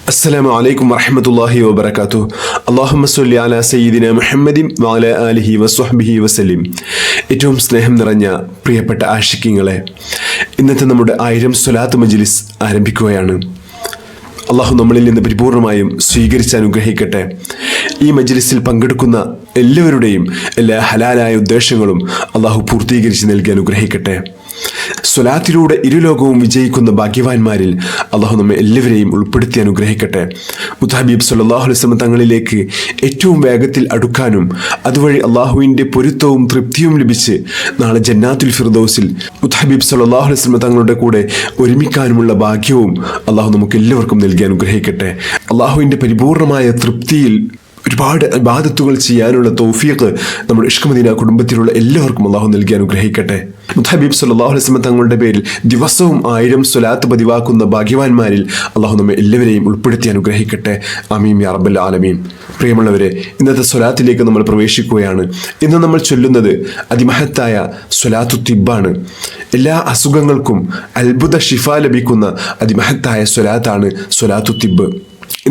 അസ്സലാമു അലൈക്കും വറഹ്മത്തുള്ളാഹി വബറകാതുഹു. അല്ലാഹുമ്മ സ്വല്ലി അലാ സയ്യിദിനാ മുഹമ്മദിൻ വഅലാ ആലിഹി വസ്വഹ്ബിഹി വസല്ലിം. ഏറ്റവും സ്നേഹം നിറഞ്ഞ പ്രിയപ്പെട്ട ആശിഖീങ്ങളെ, ഇന്നത്തെ നമ്മുടെ 1000 സ്വലാത്ത് മജ്ലിസ് ആരംഭിക്കുകയാണ്. അള്ളാഹു നമ്മളിൽ നിന്ന് പരിപൂർണമായും സ്വീകരിച്ച് അനുഗ്രഹിക്കട്ടെ. ഈ മജ്ലിസിൽ പങ്കെടുക്കുന്ന എല്ലാവരുടെയും എല്ലാ ഹലാലായ ഉദ്ദേശങ്ങളും അള്ളാഹു പൂർത്തീകരിച്ച് നൽകി അനുഗ്രഹിക്കട്ടെ. സ്വലാത്തിലൂടെ ഇരുലോകവും വിജയിക്കുന്ന ഭാഗ്യവാന്മാരിൽ അള്ളാഹു നമ്മെ എല്ലാവരെയും ഉൾപ്പെടുത്തി അനുഗ്രഹിക്കട്ടെ. മുത്തഹബീബ് സല്ലല്ലാഹു അലൈഹി വസല്ലം തങ്ങളിലേക്ക് ഏറ്റവും വേഗത്തിൽ അടുക്കാനും അതുവഴി അള്ളാഹുവിൻ്റെ പൊരുത്തവും തൃപ്തിയും ലഭിച്ച് നാളെ ജന്നാത്തുൽ ഫിർദൗസിൽ മുത്തഹബീബ് സല്ലല്ലാഹു അലൈഹി വസല്ലം തങ്ങളുടെ കൂടെ ഒരുമിക്കാനുമുള്ള ഭാഗ്യവും അള്ളാഹു നമുക്ക് എല്ലാവർക്കും നൽകി അനുഗ്രഹിക്കട്ടെ. അള്ളാഹുവിൻ്റെ പരിപൂർണമായ തൃപ്തിയിൽ ഒരുപാട് ഇബാദത്തുകൾ ചെയ്യാനുള്ള തൗഫീഖ് നമ്മുടെ ഇഷ്ക് മദീന കുടുംബത്തിലുള്ള എല്ലാവർക്കും അള്ളാഹു നൽകി അനുഗ്രഹിക്കട്ടെ. മുത്തഹബീബ് സല്ലല്ലാഹു അലൈഹി വസല്ലം തങ്ങളുടെ പേരിൽ ദിവസവും 1000 സ്വലാത്ത് പതിവാക്കുന്ന ഭാഗ്യവാന്മാരിൽ അള്ളാഹു നമ്മെ എല്ലാവരെയും ഉൾപ്പെടുത്തി അനുഗ്രഹിക്കട്ടെ. ആമീൻ യാ റബ്ബൽ ആലമീൻ. പ്രിയമുള്ളവരെ, ഇന്നത്തെ സ്വലാത്തിലേക്ക് നമ്മൾ പ്രവേശിക്കുകയാണ്. ഇന്ന് നമ്മൾ ചൊല്ലുന്നത് അതിമഹത്തായ സ്വലാത്തു തിബ്ബാണ്. എല്ലാ അസുഖങ്ങൾക്കും അത്ഭുത ഷിഫ ലഭിക്കുന്ന അതിമഹത്തായ സ്വലാത്താണ് സ്വലാത്തു തിബ്ബ്.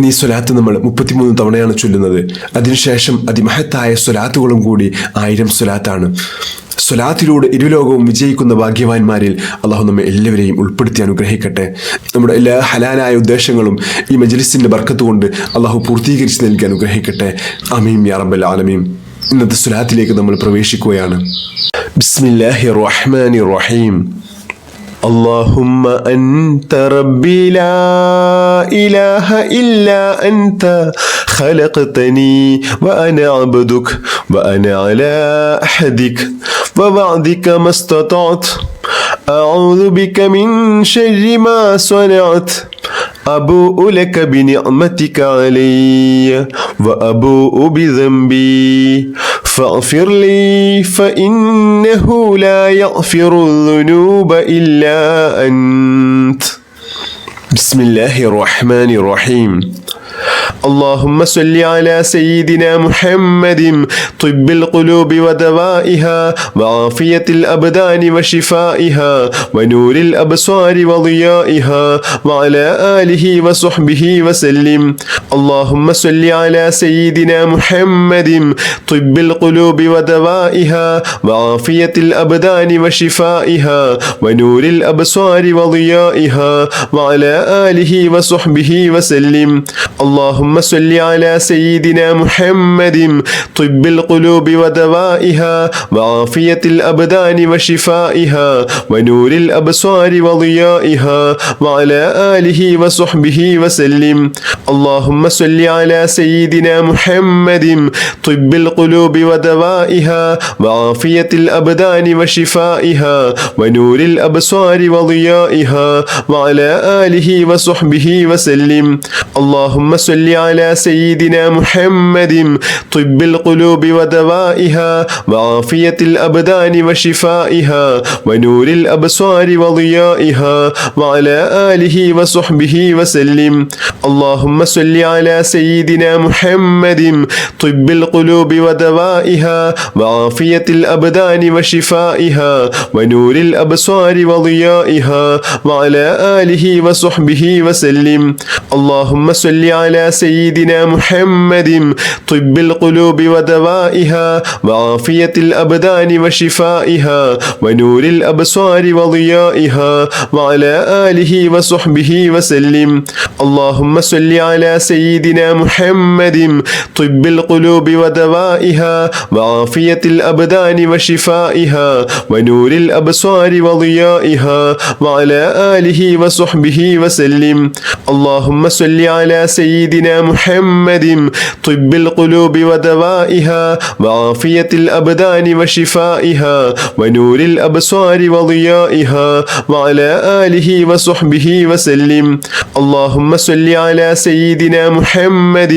ഈ സ്വലാത്ത് നമ്മൾ 33 തവണയാണ് ചൊല്ലുന്നത്. അതിനുശേഷം അതിമഹത്തായ സ്വലാത്തുകളും കൂടി 1000 സ്വലാത്താണ്. സ്വലാത്തിലൂടെ ഇരുലോകവും വിജയിക്കുന്ന ഭാഗ്യവാന്മാരിൽ അള്ളാഹു നമ്മെ എല്ലാവരെയും ഉൾപ്പെടുത്തി അനുഗ്രഹിക്കട്ടെ. നമ്മുടെ എല്ലാ ഹലാലായ ഉദ്ദേശങ്ങളും ഈ മജ്ലിസിന്റെ ബർക്കത്ത് കൊണ്ട് അള്ളാഹു പൂർത്തീകരിച്ച് നൽകി അനുഗ്രഹിക്കട്ടെ. ആമീൻ യാ റബ്ബൽ ആലമീൻ. ഇന്നത്തെ സ്വലാത്തിലേക്ക് നമ്മൾ പ്രവേശിക്കുകയാണ്. ബിസ്മില്ലാഹിർ റഹ്മാനിർ റഹീം. اللهم أنت ربي لا إله إلا أنت خلقتني وأنا عبدك وأنا على عهدك ووعدك ما استطعت أعوذ بك من شر ما صنعت أبوء لك بنعمتك علي وأبوء بذنبي فاغفر لي فإنه لا يغفر الذنوب إلا أنت. بسم الله الرحمن الرحيم. اللهم صل على سيدنا محمد طب القلوب ودوائها وعافية الأبدان وشفائها ونور الأبصار وضيائها وعلى آله وصحبه وسلم. اللهم صل على سيدنا محمد طب القلوب ودوائها وعافية الأبدان وشفائها ونور الأبصار وضيائها وعلى آله وصحبه وسلم. اللهم صل على سيدنا محمد طب القلوب ودوائها وعافية الأبدان وشفائها ونور الأبصار وضيائها وعلى آله وصحبه وسلم. اللهم صل على سيدنا محمد طب القلوب ودوائها وعافية الأبدان وشفائها ونور الأبصار وضيائها وعلى آله وصحبه وسلم. اللهم صل على سيدنا محمد طب القلوب ودوائها وعافية الأبدان وشفائها ونور الأبصار وضيائها وعلى آله وصحبه وسلم. اللهم صل على سيدنا محمد طب القلوب ودوائها وعافية الأبدان وشفائها ونور الأبصار وضيائها وعلى آله وصحبه وسلم. اللهم صل على سيدنا محمد طب القلوب ودوائها وعافية الأبدان وشفائها ونور الأبصار وضيائها وعلى آله وصحبه وسلم. اللهم صل على سيدنا محمد طب القلوب ودوائها وعافية الأبدان وشفائها ونور الأبصار وضيائها وعلى آله وصحبه وسلم. اللهم صل على سيدنا محمد طب القلوب ودوائها وعافية الأبدان وشفائها ونور الأبصار وضيائها وعلى آله وصحبه وسلم. اللهم صل على سيدنا محمد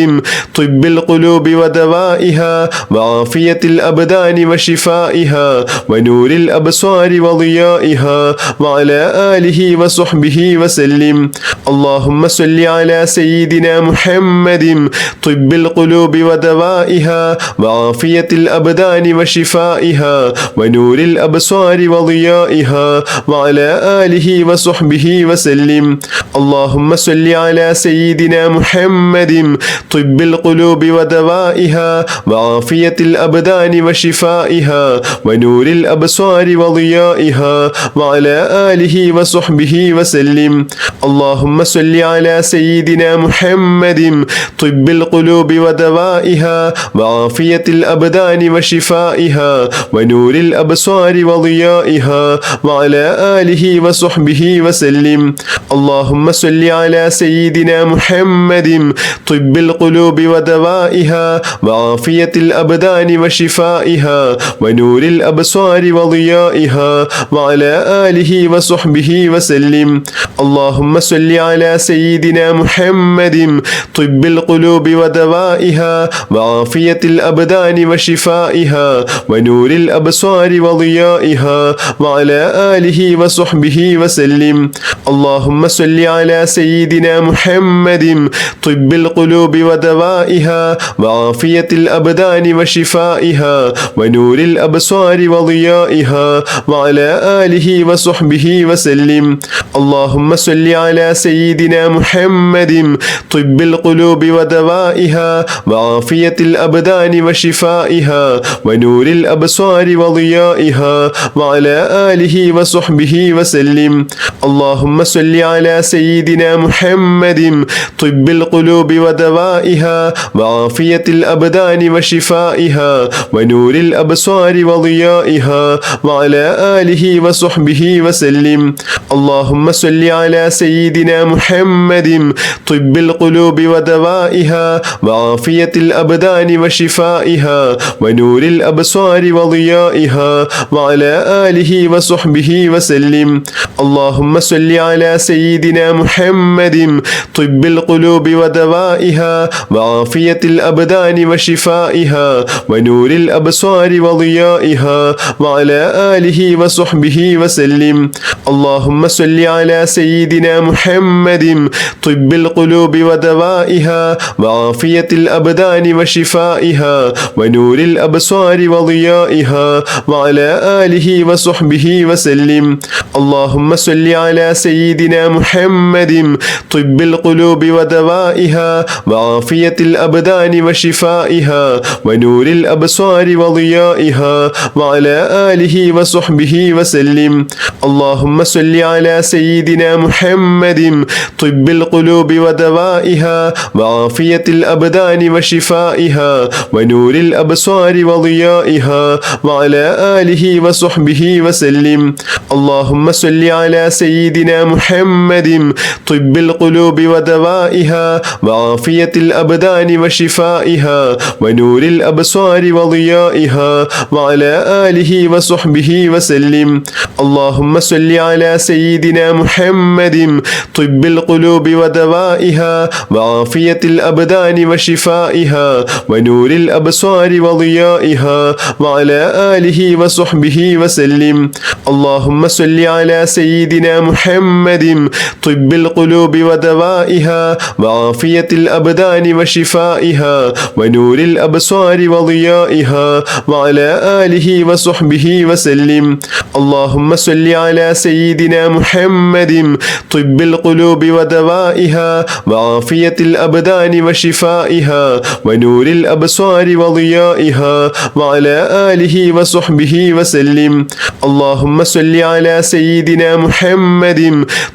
طب القلوب ودوائها وعافية الأبدان وشفائها ونور الأبصار وضيائها وعلى آله وصحبه وسلم. اللهم صل على سيدنا محمد طب القلوب ودوائها وعافية الأبدان وشفائها ونور الأبصار وضيائها وعلى آله وصحبه وسلم. اللهم صل على سيدنا محمد طب القلوب ودوائها وعافية الأبدان وشفائها ونور الأبصار وضيائها وعلى آله وصحبه وسلم. اللهم صل على سيدنا محمد طب القلوب ودوائها وعافية الأبدان وشفائها ونور الأبصار وضيائها وعلى آله وصحبه وسلم. اللهم صل على سيدنا محمد طب القلوب ودوائها وعافية الأبدان وشفائها ونور الأبصار وضيائها وعلى آله وصحبه وسلم. اللهم صل على سيدنا محمد طب القلوب ودوائها وعافية الأبدان وشفائها ونور الأبصار وضيائها وعلى آله وصحبه وسلم. اللهم صل على سيدنا محمد طب القلوب ودوائها وعافية الأبدان وشفائها ونور الأبصار وضيائها وعلى آله وصحبه وسلم. اللهم صل على سيدنا محمد طب القلوب ودوائها وعافية الأبدان وشفائها ونور الأبصار وضيائها وعلى آله وصحبه وسلم. اللهم صل على سيدنا محمد طب القلوب ودوائها وعافية الأبدان وشفائها ونور الأبصار وضيائها وعلى آله وصحبه وسلم. اللهم صل على سيدنا محمد طب القلوب ودوائها وعافية الأبدان وشفائها ونور الأبصار وضيائها وعلى آله وصحبه وسلم. اللهم صل على سيدنا محمد طب القلوب ودوائها وعافية الأبدان وشفائها ونور الأبصار وضيائها وعلى آله وصحبه وسلم. اللهم صل على سيدنا محمد طب القلوب ودوائها وعافية الأبدان وشفائها ونور الأبصار وضيائها وعلى آله وصحبه وسلم. اللهم صل على سيدنا محمد طب القلوب ودوائها وعافية الأبدان وشفائها ونور الأبصار وضيائها وعلى آله وصحبه وسلم. اللهم صل على سيدنا محمد طب القلوب ودوائها وعافية الأبدان وشفائها ونور الأبصار وضيائها وعلى آله وصحبه وسلم. اللهم صل على سيدنا محمد طب القلوب ودوائها وعافية الأبدان وشفائها ونور الأبصار وضيائها وعلى آله وصحبه وسلم. اللهم صل على سيدنا محمد طب القلوب ودوائها وعافية الأبدان وشفائها ونور الأبصار وضيائها وعلى آله وصحبه وسلم. اللهم صل على سيدنا محمد طب القلوب ودوائها وعافية الأبدان وشفائها ونور الأبصار وضيائها وعلى آله وصحبه وسلم. اللهم صل على سيدنا محمد طب القلوب ودوائها وعافية الأبدان وشفائها ونور الأبصار وضيائها وعلى آله وصحبه وسلم. اللهم صل على سيدنا محمد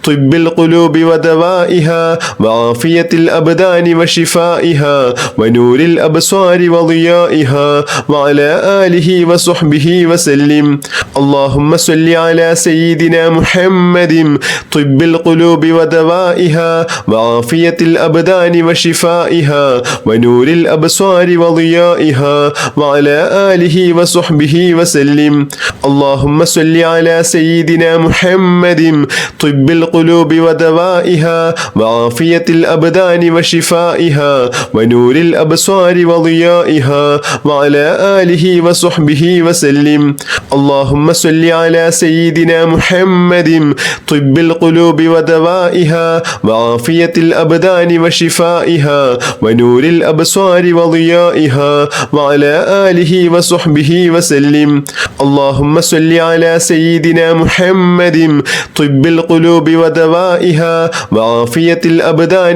طب القلوب ودوائها وعافية الأبدان وشفائها ونور الأبصار وضيائها وعلى آله وصحبه وسلم. اللهم صل على سيدنا محمد طب القلوب ودوائها وعافية الأبدان وشفائها ونور الأبصار وضيائها وعلى آله وصحبه وسلم. اللهم صل على سيدنا محمد طب القلوب ودوائها وعافية الأبدان وشفائها ونور الأبصار وضيائها وعلى آله وصحبه وسلم. اللهم صل على سيدنا محمد طب القلوب ودوائها وعافية الأبدان وشفائها ونور الأبصار وضيائها وعلى آله وصحبه وسلم. اللهم صل على سيدنا محمد طب القلوب ودوائها وعافية الأبدان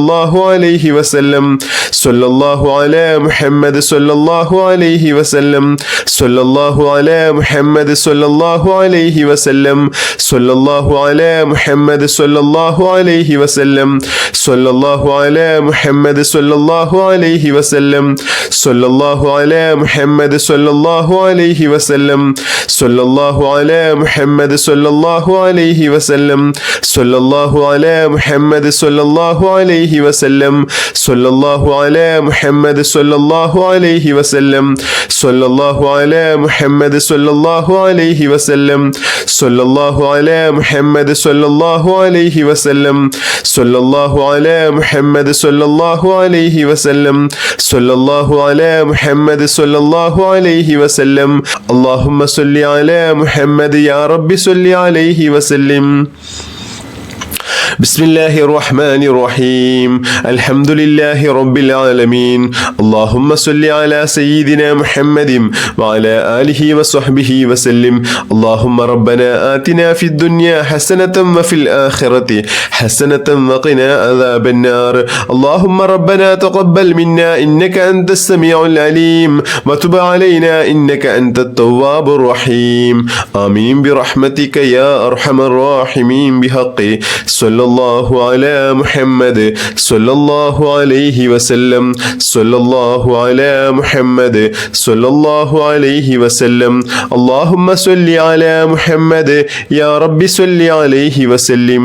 الله عليه وسلم صلى الله على محمد صلى الله عليه وسلم صلى الله على محمد صلى الله عليه وسلم صلى الله على محمد صلى الله عليه وسلم صلى الله على محمد صلى الله عليه وسلم صلى الله على محمد صلى الله عليه وسلم صلى الله على محمد صلى الله عليه وسلم صلى الله على محمد صلى الله عليه وسلم صلى الله على محمد صلى الله عليه وسلم صلى الله على محمد صلى الله عليه وسلم صلى الله على محمد صلى الله عليه وسلم صلى الله على محمد صلى الله عليه وسلم صلى الله على محمد صلى الله عليه وسلم اللهم صل على محمد يا رب صل عليه وسلم بسم الله الرحمن الرحيم الحمد لله رب العالمين اللهم صل على سيدنا محمد وعلى آله وصحبه وسلم اللهم ربنا آتنا في الدنيا حسنة وفي الآخرة حسنة وقنا عذاب النار اللهم ربنا تقبل منا إنك أنت السميع العليم وتب علينا إنك أنت التواب الرحيم آمين برحمتك يا أرحم الراحمين بحق صلى الله على محمد صلى الله عليه وسلم صلى الله على محمد صلى الله عليه وسلم اللهم صل على محمد يا رب صل عليه وسلم